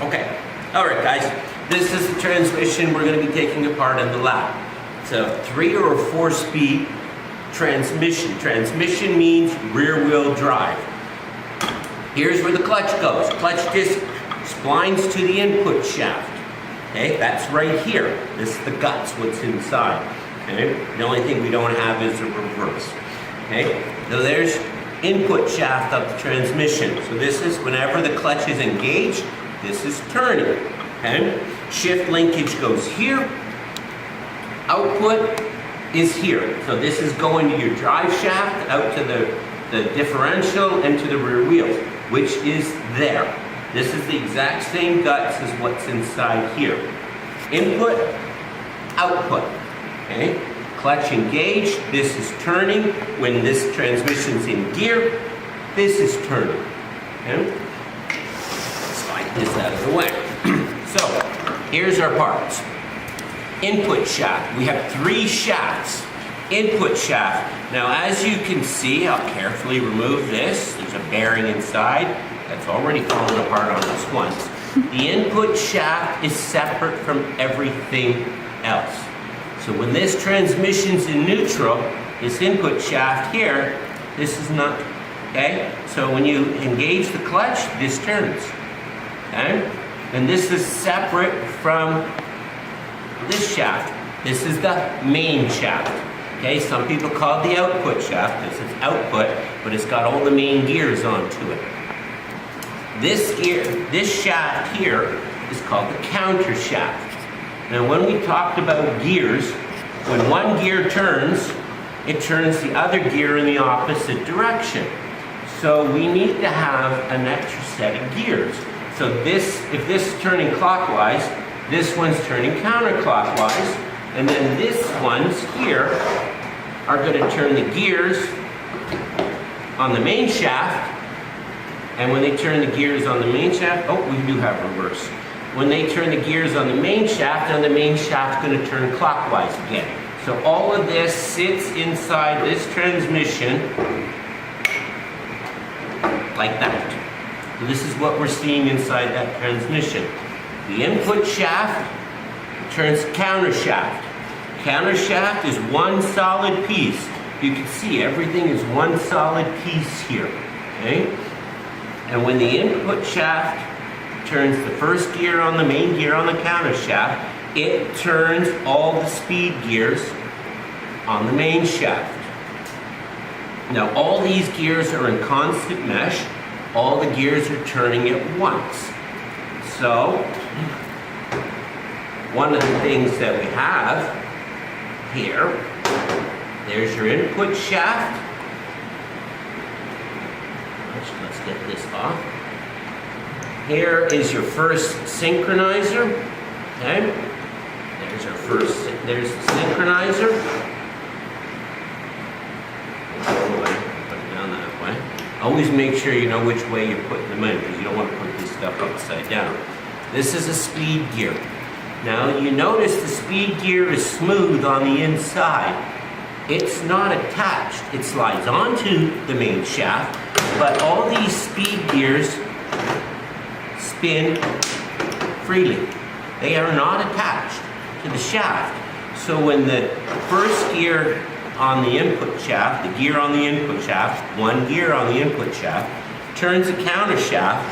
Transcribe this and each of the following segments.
Okay, all right guys, this is the transmission we're going to be taking apart in the lab. It's a 3 or 4 speed transmission. Transmission means rear wheel drive. Here's where the clutch goes. Clutch disc splines to the input shaft. Okay, that's right here. This is the guts, what's inside. Okay, the only thing we don't have is a reverse. Okay, so there's input shaft of the transmission. So this is whenever the clutch is engaged, this is turning. Okay, shift linkage goes here. Output is here. So this is going to your drive shaft, out to the differential, and to the rear wheels, which is there. This is the exact same guts as what's inside here. Input, output. Okay, clutch engaged, this is turning. When this transmission's in gear, this is turning. Okay? Slide this out of the way. So, here's our parts. Input shaft. We have 3 shafts. Input shaft. Now, as you can see, I'll carefully remove this. There's a bearing inside that's already fallen apart on us once. The input shaft is separate from everything else. So when this transmission's in neutral, this input shaft here, this is not, okay? So when you engage the clutch, this turns, okay? And this is separate from this shaft. This is the main shaft, okay? Some people call it the output shaft. This is output, but it's got all the main gears onto it. This gear, this shaft here is called the counter shaft. Now when we talked about gears, when one gear turns, it turns the other gear in the opposite direction. So we need to have an extra set of gears. So this, if this is turning clockwise, this one's turning counterclockwise, and then this ones here are going to turn the gears on the main shaft. And when they turn the gears on the main shaft, oh, we do have reverse. When they turn the gears on the main shaft, now the main shaft's going to turn clockwise again. So all of this sits inside this transmission like that. So this is what we're seeing inside that transmission. The input shaft turns counter shaft. Counter shaft is one solid piece. You can see everything is one solid piece here. Okay? And when the input shaft turns the first gear on the main gear on the counter shaft, it turns all the speed gears on the main shaft. Now all these gears are in constant mesh. All the gears are turning at once. So one of the things that we have here, there's your input shaft. Let's get this off. Here is your first synchronizer. Okay, there's our first. There's the synchronizer. Put it down that way. Always make sure you know which way you're putting them in, because you don't want to put this stuff upside down. This is a speed gear. Now you notice the speed gear is smooth on the inside. It's not attached. It slides onto the main shaft, but all these speed gears spin freely. They are not attached to the shaft. So when the first gear on the input shaft, the gear on the input shaft, one gear on the input shaft, turns the counter shaft,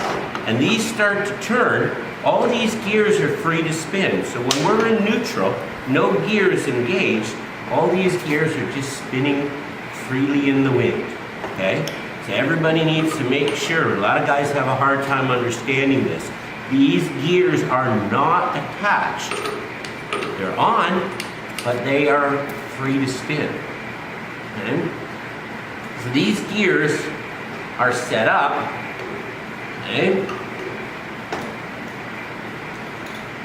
and these start to turn, all these gears are free to spin. So when we're in neutral, no gears engaged, all these gears are just spinning freely in the wind, okay? So everybody needs to make sure, a lot of guys have a hard time understanding this. These gears are not attached. They're on, but they are free to spin, okay? So these gears are set up, okay,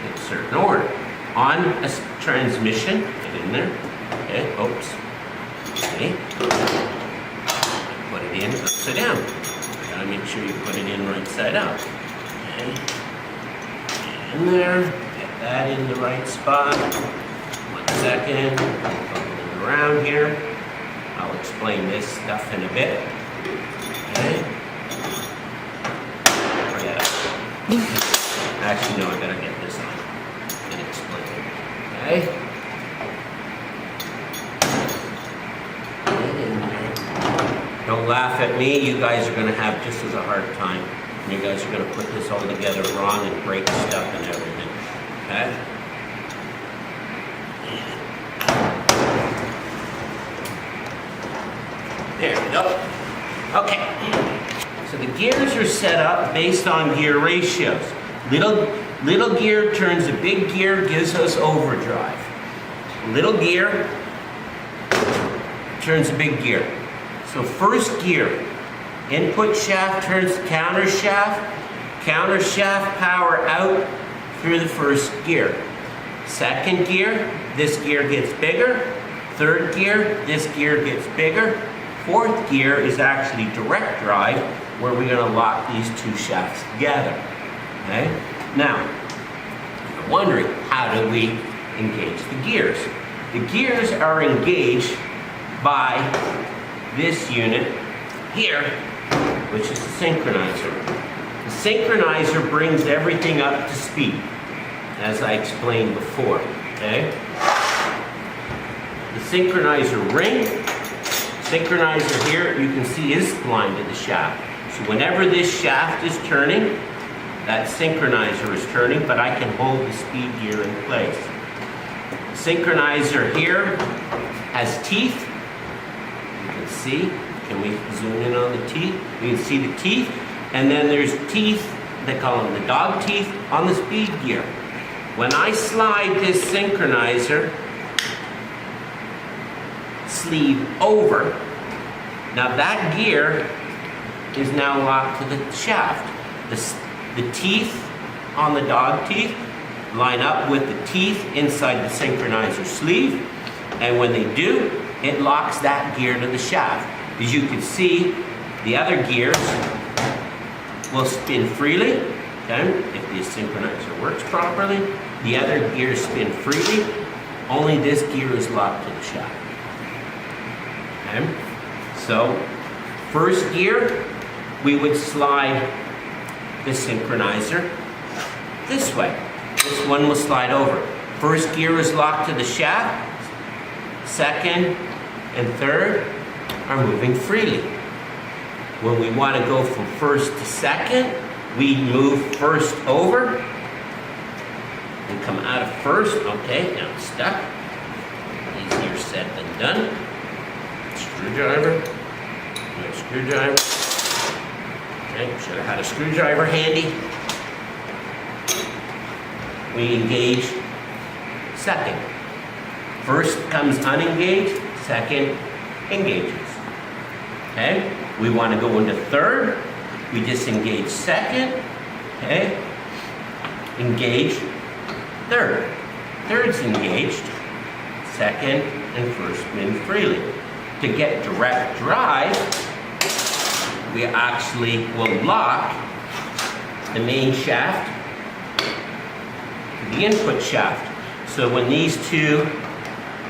in a certain order. On a transmission, get in there, okay, oops, okay, put it in upside down. You gotta make sure you put it in right side out, okay, in there, get that in the right spot. 1 second, bubbling around here. I'll explain this stuff in a bit, okay. Actually, no, I gotta get this on and explain it. Okay? Don't laugh at me. You guys are gonna have just as a hard time. You guys are gonna put this all together wrong and break stuff and everything. Okay? There we go. Okay. So the gears are set up based on gear ratios. Little gear turns a big gear, gives us overdrive. Little gear turns a big gear. So first gear, input shaft turns counter shaft power out through the first gear. Second gear, this gear gets bigger. Third gear, this gear gets bigger. Fourth gear is actually direct drive, where we're going to lock these two shafts together. Okay? Now, you're wondering, how do we engage the gears? The gears are engaged by this unit here, which is the synchronizer. The synchronizer brings everything up to speed, as I explained before. Okay? The synchronizer ring, synchronizer here, you can see is blind to the shaft. So whenever this shaft is turning, that synchronizer is turning, but I can hold the speed gear in place. The synchronizer here has teeth. You can see. Can we zoom in on the teeth? You can see the teeth. And then there's teeth, they call them the dog teeth, on the speed gear. When I slide this synchronizer sleeve over, now that gear is now locked to the shaft. The teeth on the dog teeth line up with the teeth inside the synchronizer sleeve, and when they do, it locks that gear to the shaft. As you can see, the other gears will spin freely. Okay? If the synchronizer works properly, the other gears spin freely. Only this gear is locked to the shaft. Okay? So, first gear, we would slide the synchronizer this way. This one will slide over. First gear is locked to the shaft. Second and third are moving freely. When we want to go from first to second, we move first over and come out of first. Okay, now it's stuck. Easier said than done. Screwdriver. No screwdriver. Okay, should have had a screwdriver handy. We engage second. First comes unengaged, second engages. Okay? We want to go into third. We disengage second. Okay? Engage third. Third's engaged. Second and first spin freely. To get direct drive, we actually will lock the main shaft to the input shaft. So when these two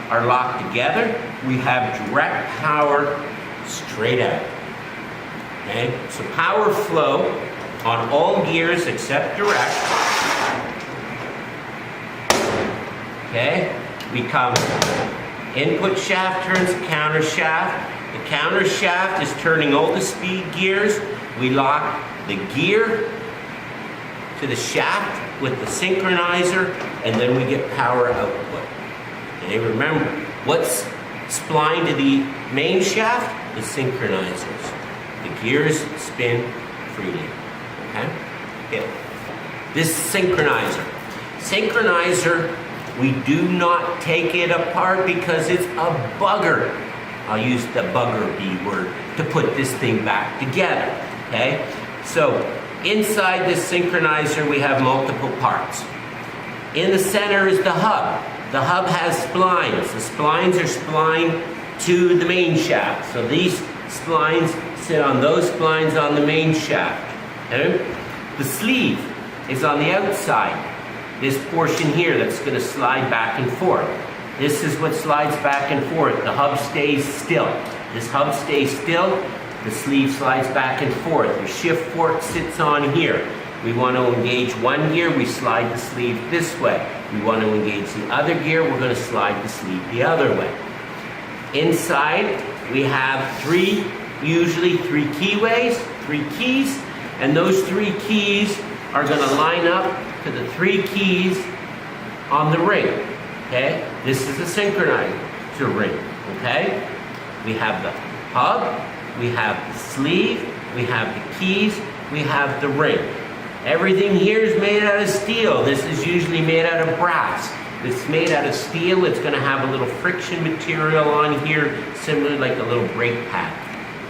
are locked together, we have direct power straight out. Okay? So power flow on all gears except direct. Okay? We come, input shaft turns counter shaft. The counter shaft is turning all the speed gears. We lock the gear to the shaft with the synchronizer, and then we get power output. Okay, remember, what's splined to the main shaft? The synchronizers. The gears spin freely. Okay? Okay. This synchronizer. Synchronizer, we do not take it apart because it's a bugger. I'll use the bugger B word to put this thing back together. Okay? So, inside this synchronizer, we have multiple parts. In the center is the hub. The hub has splines. The splines are splined to the main shaft. So these splines sit on those splines on the main shaft. Okay? The sleeve is on the outside. This portion here that's going to slide back and forth. This is what slides back and forth. The hub stays still. This hub stays still. The sleeve slides back and forth. Your shift fork sits on here. We want to engage one gear, we slide the sleeve this way. We want to engage the other gear, we're going to slide the sleeve the other way. Inside, we have usually three keyways, 3 keys, and those 3 keys are going to line up to the 3 keys on the ring. Okay? This is a synchronizer ring. Okay? We have the hub, we have the sleeve, we have the keys, we have the ring. Everything here is made out of steel. This is usually made out of brass. It's made out of steel. It's going to have a little friction material on here, similar like a little brake pad.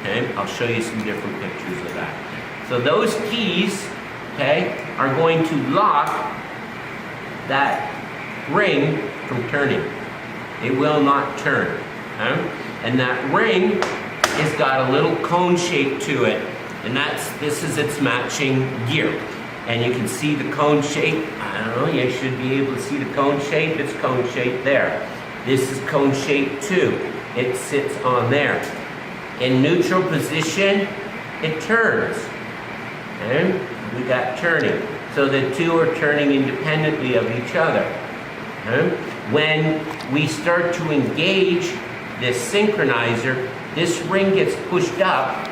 Okay? I'll show you some different pictures of that. So those keys, okay, are going to lock that ring from turning. It will not turn. Okay? And that ring has got a little cone shape to it, and this is its matching gear. And you can see the cone shape. I don't know, you should be able to see the cone shape. It's cone shape there. This is cone shape too. It sits on there. In neutral position, it turns. And we got turning. So the 2 are turning independently of each other. When we start to engage this synchronizer, this ring gets pushed up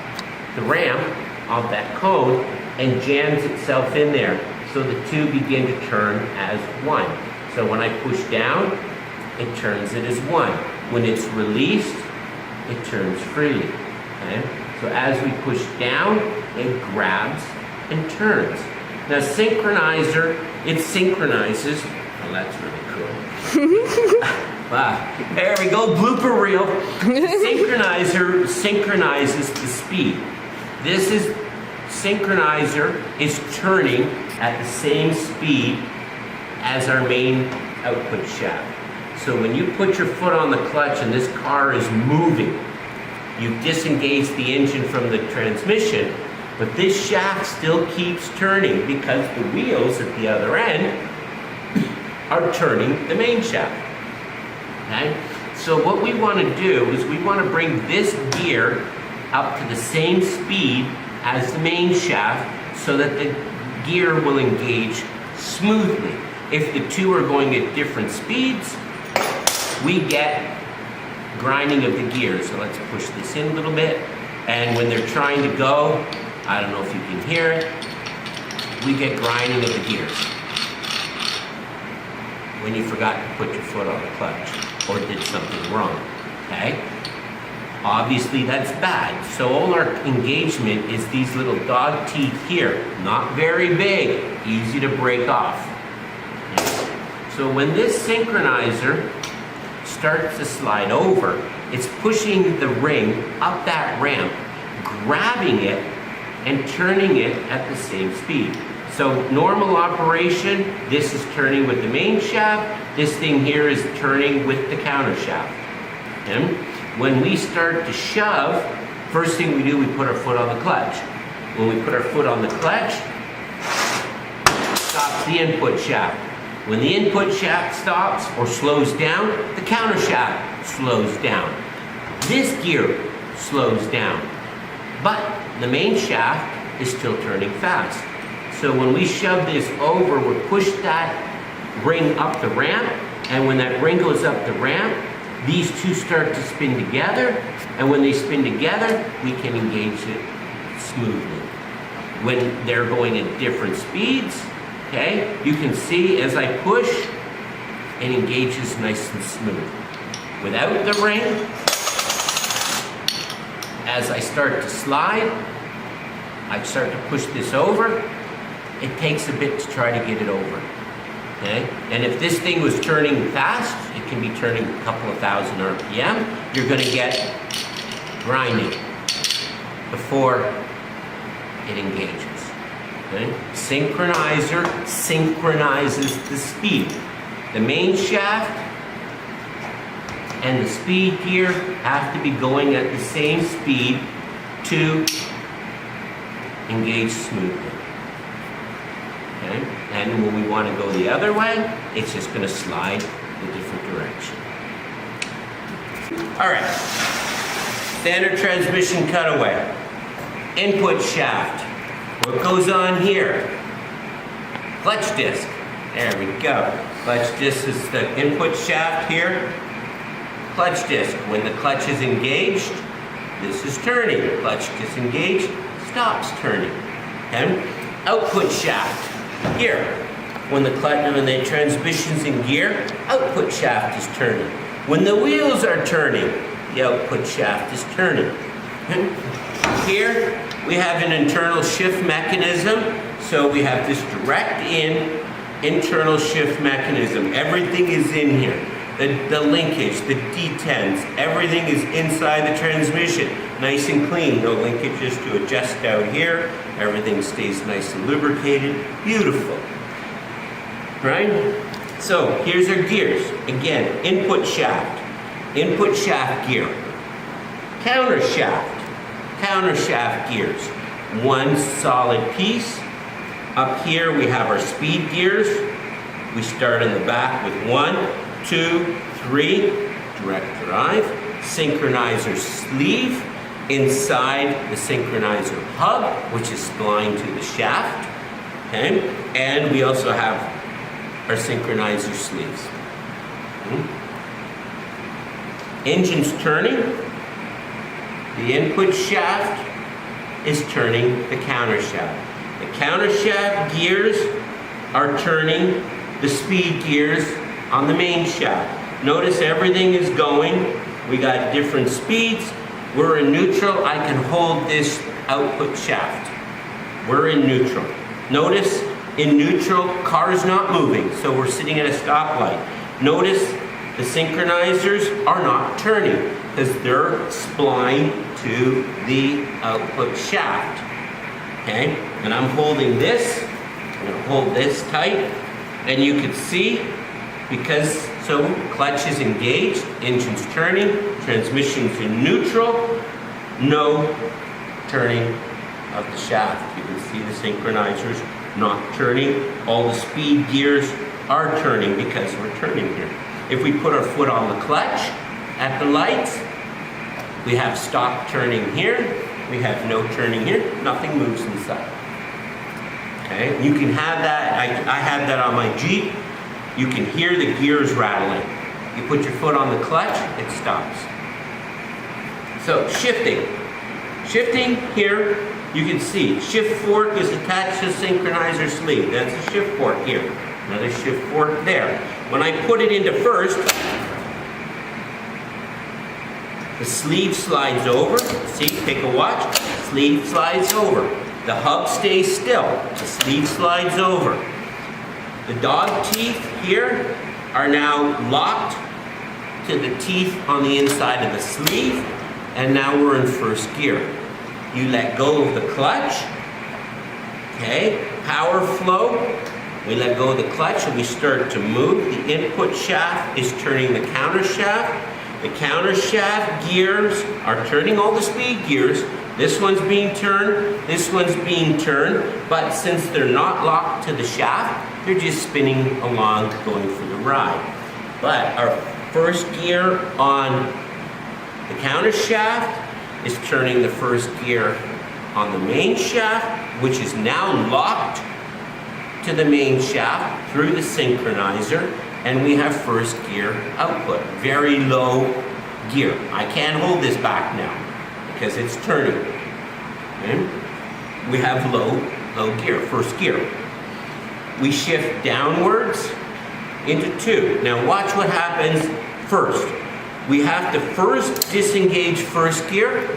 the ramp of that cone and jams itself in there. So the 2 begin to turn as 1. So when I push down, it turns it as 1. When it's released, it turns freely. Okay? So as we push down, it grabs and turns. Now synchronizer, it synchronizes. Oh, that's really cool. Wow. There we go, blooper reel. Synchronizer synchronizes the speed. This synchronizer is turning at the same speed as our main output shaft. So when you put your foot on the clutch and this car is moving, you disengage the engine from the transmission, but this shaft still keeps turning because the wheels at the other end are turning the main shaft. Okay? So what we want to do is we want to bring this gear up to the same speed as the main shaft so that the gear will engage smoothly. If the 2 are going at different speeds, we get grinding of the gears. So let's push this in a little bit. And when they're trying to go, I don't know if you can hear it, we get grinding of the gears. When you forgot to put your foot on the clutch or did something wrong, okay? Obviously that's bad. So all our engagement is these little dog teeth here. Not very big, easy to break off. Okay. So when this synchronizer starts to slide over, it's pushing the ring up that ramp, grabbing it and turning it at the same speed. So normal operation, this is turning with the main shaft, this thing here is turning with the counter shaft. Okay? When we start to shove, first thing we do, we put our foot on the clutch. When we put our foot on the clutch, it stops the input shaft. When the input shaft stops or slows down, the counter shaft slows down. This gear slows down, but the main shaft is still turning fast. So when we shove this over, we push that ring up the ramp, and when that ring goes up the ramp, these 2 start to spin together, and when they spin together, we can engage it smoothly. When they're going at different speeds, okay, you can see as I push, it engages nice and smooth. Without the ring, as I start to slide, I start to push this over, it takes a bit to try to get it over. Okay? And if this thing was turning fast, it can be turning a couple of thousand RPM, you're going to get grinding before it engages. Okay? Synchronizer synchronizes the speed. The main shaft and the speed gear have to be going at the same speed to engage smoothly. Okay? And when we want to go the other way, it's just going to slide a different direction. All right. Standard transmission cutaway. Input shaft. What goes on here? Clutch disc. There we go. Clutch disc is the input shaft here. Clutch disc. When the clutch is engaged, this is turning. Clutch disengaged, stops turning. Okay? Output shaft. Here. When the transmission's in gear, output shaft is turning. When the wheels are turning, the output shaft is turning. Here we have an internal shift mechanism. So we have this direct internal shift mechanism. Everything is in here. The linkage, the detents, everything is inside the transmission. Nice and clean. No linkages to adjust out here. Everything stays nice and lubricated. Beautiful. Right? So here's our gears. Again, input shaft gear. Counter shaft gears. One solid piece. Up here we have our speed gears. We start in the back with 1, 2, 3, direct drive. Synchronizer sleeve inside the synchronizer hub, which is splined to the shaft. Okay? And we also have our synchronizer sleeves. Engine's turning. The input shaft is turning the counter shaft. The counter shaft gears are turning the speed gears on the main shaft. Notice everything is going. We got different speeds. We're in neutral. I can hold this output shaft. We're in neutral. Notice in neutral, car's not moving, so we're sitting at a stoplight. Notice the synchronizers are not turning because they're splined to the output shaft. Okay, and I'm holding this. I'm going to hold this tight, and you can see because clutch is engaged, engine's turning, transmission's in neutral, no turning of the shaft. You can see the synchronizers not turning. All the speed gears are turning because we're turning here. If we put our foot on the clutch at the lights, we have stop turning here. We have no turning here. Nothing moves inside. Okay, you can have that. I have that on my Jeep. You can hear the gears rattling. You put your foot on the clutch, it stops. So shifting. Shifting here, you can see shift fork is attached to the synchronizer sleeve. That's a shift fork here. Another shift fork there. When I put it into first, the sleeve slides over. See, take a watch. Sleeve slides over. The hub stays still. The sleeve slides over. The dog teeth here are now locked to the teeth on the inside of the sleeve, and now we're in first gear. You let go of the clutch. Okay, power flow. We let go of the clutch and we start to move. The input shaft is turning the counter shaft. The counter shaft gears are turning all the speed gears. This one's being turned, this one's being turned, but since they're not locked to the shaft, they're just spinning along, going for the ride. But our first gear on the counter shaft is turning the first gear on the main shaft, which is now locked to the main shaft through the synchronizer, and we have first gear output. Very low gear. I can't hold this back now because it's turning. Okay? We have low gear, first gear. We shift downwards into 2. Now watch what happens first. We have to first disengage first gear.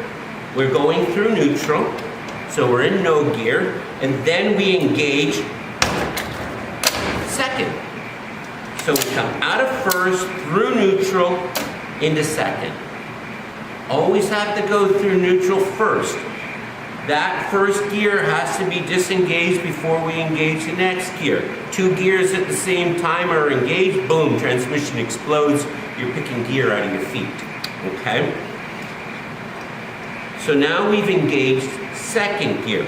We're going through neutral, so we're in no gear, and then we engage second. So we come out of first, through neutral, into second. Always have to go through neutral first. That first gear has to be disengaged before we engage the next gear. 2 gears at the same time are engaged, boom, transmission explodes. You're picking gear out of your feet, okay? So now we've engaged second gear.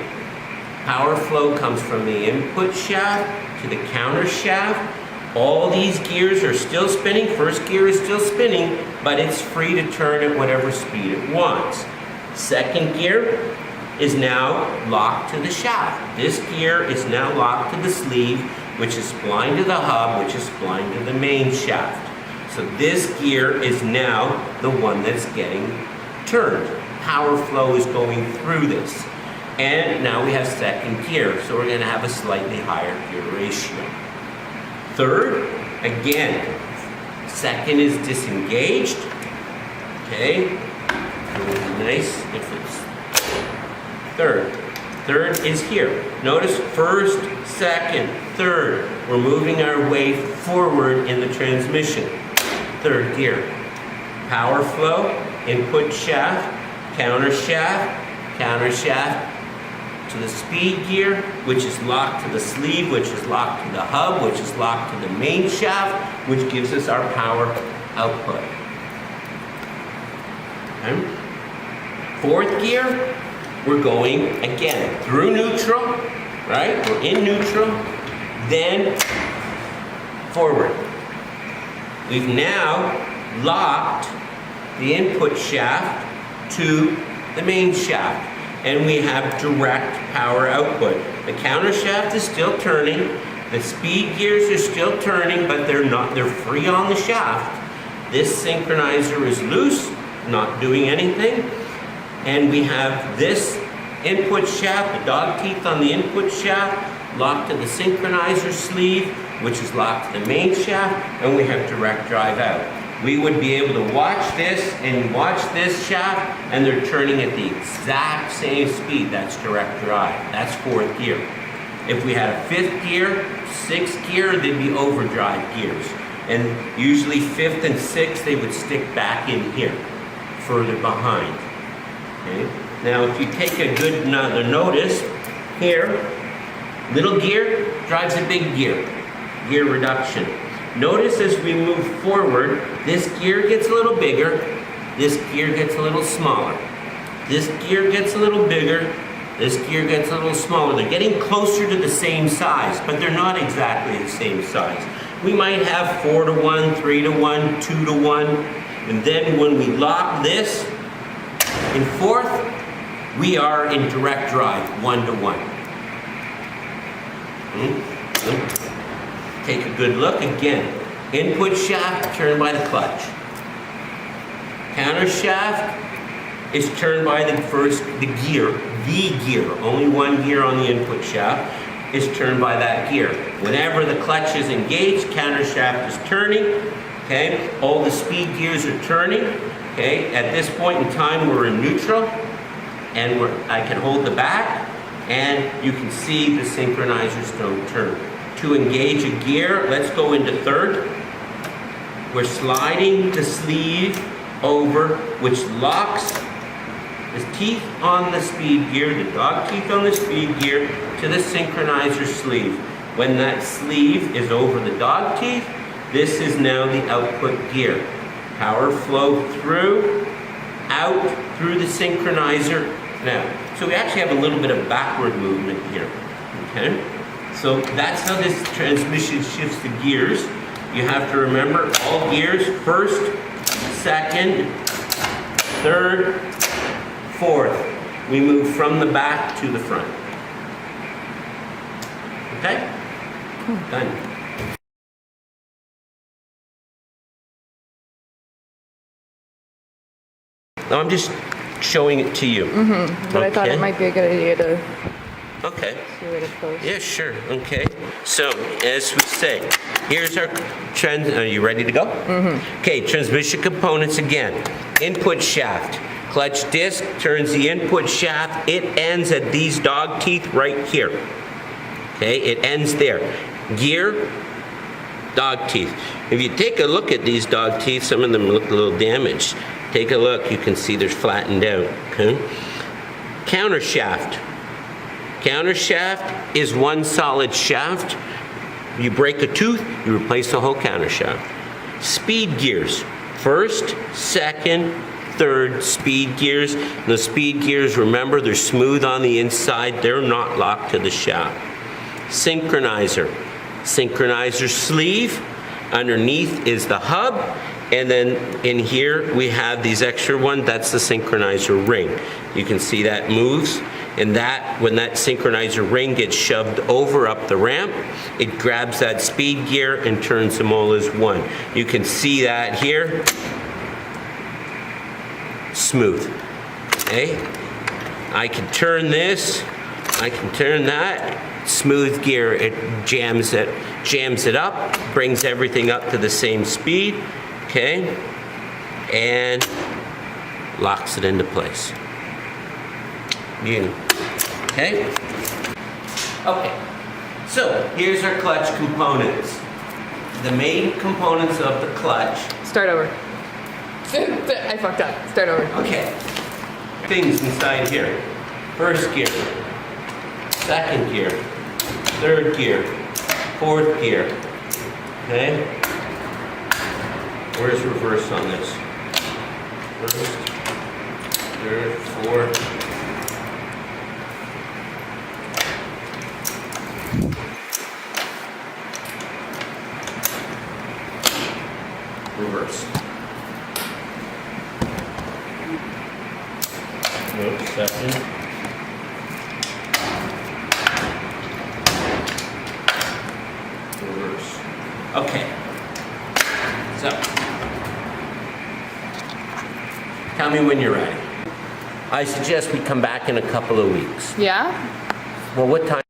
Power flow comes from the input shaft to the counter shaft. All these gears are still spinning. First gear is still spinning, but it's free to turn at whatever speed it wants. Second gear is now locked to the shaft. This gear is now locked to the sleeve. which is splined to the hub, which is splined to the main shaft. So this gear is now the one that's getting turned. Power flow is going through this. And now we have second gear, so we're going to have a slightly higher gear ratio. Third, again, second is disengaged. Okay, nice if it's third is here. Notice first, second, third. We're moving our way forward in the transmission. Third gear. Power flow, input shaft, counter shaft to the speed gear, which is locked to the sleeve, which is locked to the hub, which is locked to the main shaft, which gives us our power output. Okay. Fourth gear, we're going again through neutral, right? We're in neutral, then forward. We've now locked the input shaft to the main shaft, and we have direct power output. The counter shaft is still turning, the speed gears are still turning, but they're free on the shaft. This synchronizer is loose, not doing anything, and we have this input shaft, the dog teeth on the input shaft, locked to the synchronizer sleeve, which is locked to the main shaft, and we have direct drive out. We would be able to watch this and watch this shaft, and they're turning at the exact same speed. That's direct drive. That's fourth gear. If we had a fifth gear, sixth gear, they'd be overdrive gears. And usually fifth and sixth, they would stick back in here, further behind. Okay? Now, if you take a good notice, here, little gear drives a big gear. Gear reduction. Notice as we move forward, this gear gets a little bigger, this gear gets a little smaller. This gear gets a little bigger, this gear gets a little smaller. They're getting closer to the same size, but they're not exactly the same size. We might have 4 to 1, 3 to 1, 2 to 1, and then when we lock this in fourth, we are in direct drive, 1 to 1. Take a good look again. Input shaft turned by the clutch. Counter shaft is turned by the gear. Only one gear on the input shaft is turned by that gear. Whenever the clutch is engaged, counter shaft is turning. Okay, all the speed gears are turning. Okay, at this point in time, we're in neutral, and I can hold the back, and you can see the synchronizers don't turn. To engage a gear, let's go into third. We're sliding the sleeve over, which locks the teeth on the speed gear, the dog teeth on the speed gear, to the synchronizer sleeve. When that sleeve is over the dog teeth, this is now the output gear. Power flow out through the synchronizer now. So we actually have a little bit of backward movement here, okay? So that's how this transmission shifts the gears. You have to remember all gears, first, second, third, fourth. We move from the back to the front. Okay? Done. Now I'm just showing it to you. But I thought it might be a good idea to Okay. see where to post. Yeah, sure. Okay. So, as we say, here's our trend. Are you ready to go? Okay, transmission components again. Input shaft. Clutch disc turns the input shaft. It ends at these dog teeth right here. Okay, it ends there. Gear, dog teeth. If you take a look at these dog teeth, some of them look a little damaged. Take a look, you can see they're flattened out. Okay? Counter shaft. Counter shaft is one solid shaft. You break a tooth, you replace the whole counter shaft. Speed gears. First, second, third speed gears. And the speed gears, remember, they're smooth on the inside. They're not locked to the shaft. Synchronizer. Synchronizer sleeve. Underneath is the hub. And then in here we have these extra ones. That's the synchronizer ring. You can see that moves. And that, when that synchronizer ring gets shoved over up the ramp, it grabs that speed gear and turns them all as one. You can see that here. Smooth. Okay? I can turn this, I can turn that. Smooth gear, it jams it up, brings everything up to the same speed, okay? And locks it into place. Okay? Okay. So, here's our clutch components. The main components of the clutch. Start over. I fucked up. Start over. Okay. Things inside here. First gear, second gear, third gear, fourth gear. Okay? Where's reverse on this? First, third, fourth. Reverse. Nope, second. Reverse. Okay. So, tell me when you're ready. I suggest we come back in a couple of weeks. Yeah? Well, what time?